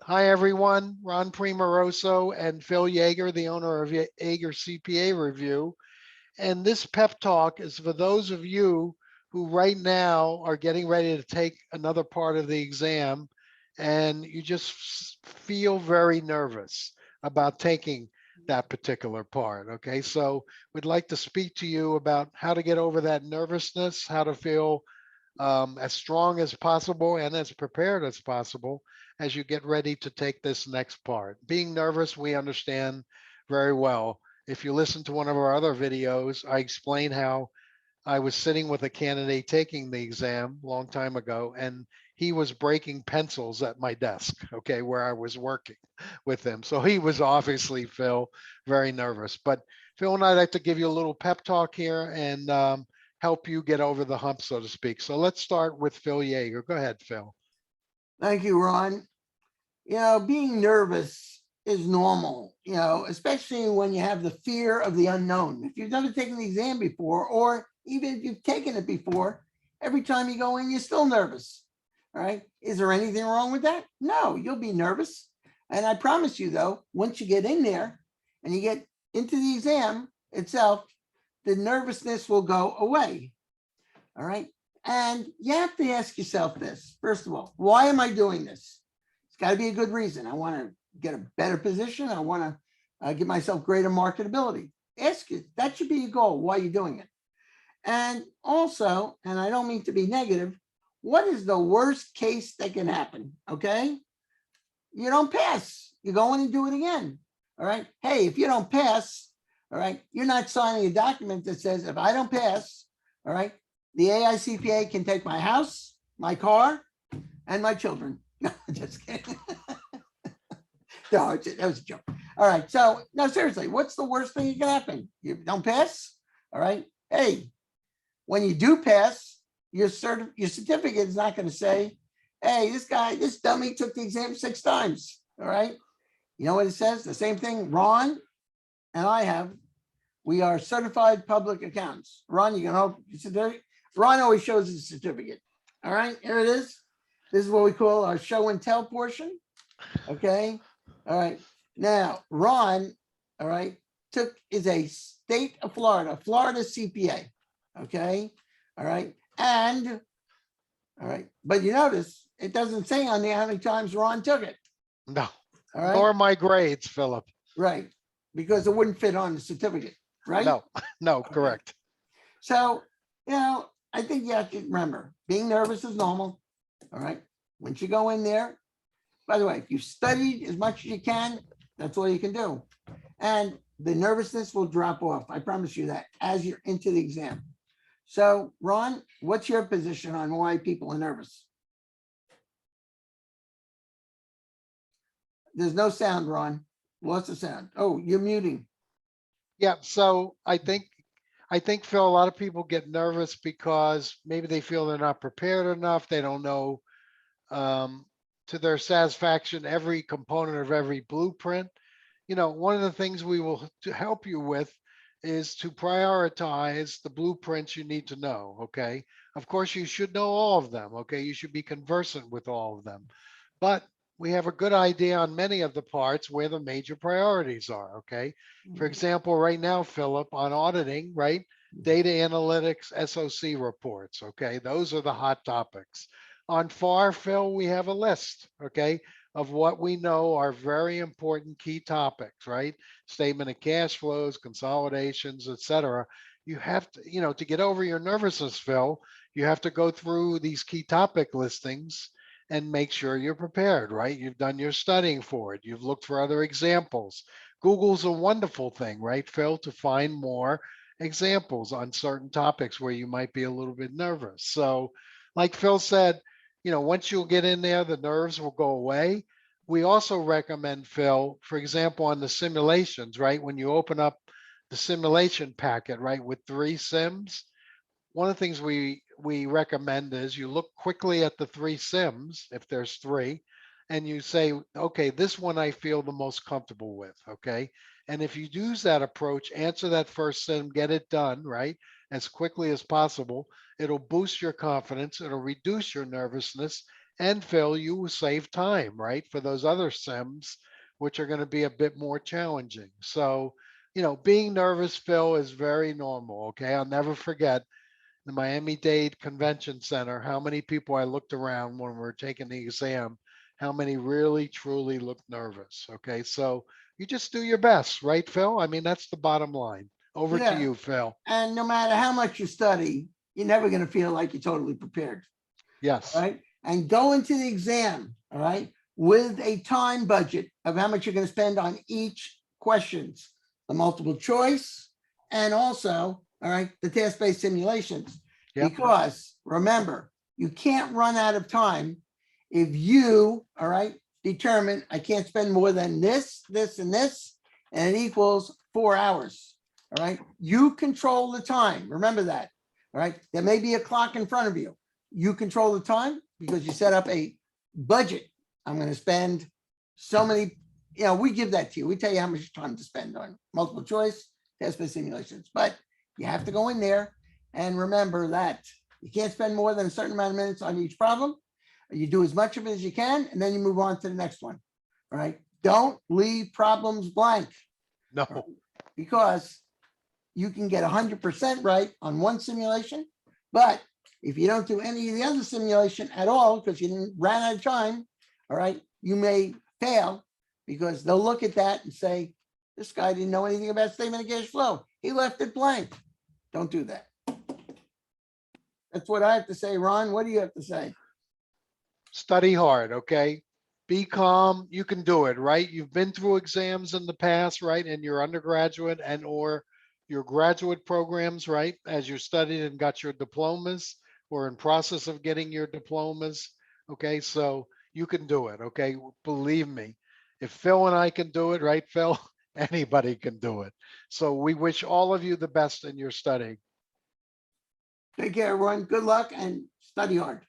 Hi, everyone. Ron Premuroso and Phil Yaeger, the owner of Yaeger CPA Review. And this pep talk is for those of you who right now are getting ready to take another part of the exam and you just feel very nervous about taking that particular part. Okay, so we'd like to speak to you about how to get over that nervousness, how to feel as strong as possible and as prepared as possible as you get ready to take this next part. Being nervous, we understand very well. If you listen to one of our other videos, I explain how I was sitting with a candidate taking the exam a long time ago, and he was breaking pencils at my desk, okay, where I was working with him. So he was obviously, Phil, very nervous. But Phil and I'd like to give you a little pep talk here and help you get over the hump, so to speak. So let's start with Phil Yaeger. Go ahead, Phil. Thank you, Ron. Being nervous is normal, especially when you have the fear of the unknown. If you've never taken the exam before, or even if you've taken it before, every time you go in, you're still nervous. All right. Is there anything wrong with that? No, you'll be nervous. And I promise you, though, once you get in there and you get into the exam itself, the nervousness will go away. All right. And you have to ask yourself this, first of all, why am I doing this? It's got to be a good reason. I want to get a better position. I want to give myself greater marketability. Ask it. That should be your goal. Why are you doing it? And also, and I don't mean to be negative, what is the worst case that can happen? Okay. You don't pass. You go in and do it again. All right. Hey, if you don't pass, all right, you're not signing a document that says if I don't pass, all right, the AICPA can take my house, my car, and my children. No, just kidding. No, that was a joke. All right. So, no, seriously, what's the worst thing that can happen? You don't pass. All right. Hey, when you do pass, your certificate is not going to say, hey, this dummy took the exam 6 times. All right. You know what it says? The same thing Ron and I have. We are certified public accountants. Ron, you can hope. Ron always shows his certificate. All right. Here it is. This is what we call our show and tell portion. Okay. All right. Now, Ron, all right, is a state of Florida CPA. Okay. All right. And, all right. But you notice it doesn't say on there how many times Ron took it. No, all right. Nor my grades, Philip. Right. Because it wouldn't fit on the certificate. Right. No, correct. So, I think you have to remember being nervous is normal. All right. Once you go in there, by the way, if you studied as much as you can, that's all you can do. And the nervousness will drop off. I promise you that as you're into the exam. So, Ron, what's your position on why people are nervous? There's no sound, Ron. Lost the sound. Oh, you're muting. Yeah. So I think, Phil, a lot of people get nervous because maybe they feel they're not prepared enough. They don't know to their satisfaction every component of every blueprint. One of the things we will help you with is to prioritize the blueprints you need to know. Okay. Of course, you should know all of them. Okay. You should be conversant with all of them. But we have a good idea on many of the parts where the major priorities are. Okay. For example, right now, Philip, on auditing, right? Data analytics, SOC reports. Okay. Those are the hot topics. On FAR, Phil, we have a list. Okay. Of what we know are very important key topics, right? Statement of cash flows, consolidations, et cetera. You have to, to get over your nervousness, Phil, you have to go through these key topic listings and make sure you're prepared, right? You've done your studying for it. You've looked for other examples. Google's a wonderful thing, right, Phil, to find more examples on certain topics where you might be a little bit nervous. So like Phil said, once you get in there, the nerves will go away. We also recommend, Phil, for example, on the simulations, right? When you open up the simulation packet, right, with 3 sims, one of the things we recommend is you look quickly at the 3 sims, if there's 3, and you say, okay, this one I feel the most comfortable with, okay? And if you use that approach, answer that first sim, get it done, right, as quickly as possible, it'll boost your confidence, it'll reduce your nervousness, and Phil, you will save time, right, for those other sims, which are going to be a bit more challenging. So, being nervous, Phil, is very normal. Okay. I'll never forget the Miami-Dade Convention Center, how many people I looked around when we were taking the exam, how many really truly looked nervous. Okay. So you just do your best, right, Phil? I mean, that's the bottom line. Over to Yeah. you, Phil. And no matter how much you study, you're never going to feel like you're totally prepared. Yes. All right. And go into the exam, all right, with a time budget of how much you're going to spend on each questions, the multiple choice, and also, all right, the task-based simulations. Yep. Because remember, you can't run out of time if you, all right, determine I can't spend more than this, this, and this, and it equals 4 hours. All right. You control the time. Remember that. All right. There may be a clock in front of you. You control the time because you set up a budget. I'm going to spend so many, we give that to you. We tell you how much time to spend on multiple choice, test-based simulations, but you have to go in there and remember that you can't spend more than a certain amount of minutes on each problem. You do as much of it as you can, and then you move on to the next one. All right. Don't leave problems blank. No. Right? Because you can get 100% right on one simulation, but if you don't do any of the other simulation at all, because you didn't ran out of time, all right, you may fail because they'll look at that and say, this guy didn't know anything about statement of cash flow. He left it blank. Don't do that. That's what I have to say. Ron, what do you have to say? Study hard. Okay. Be calm. You can do it, right? You've been through exams in the past, right? In your undergraduate and or your graduate programs, right? As you studied and got your diplomas or in process of getting your diplomas. Okay. So you can do it. Okay. Believe me, if Phil and I can do it, right, Phil, anybody can do it. So we wish all of you the best in your study. Take care, everyone. Good luck and study hard.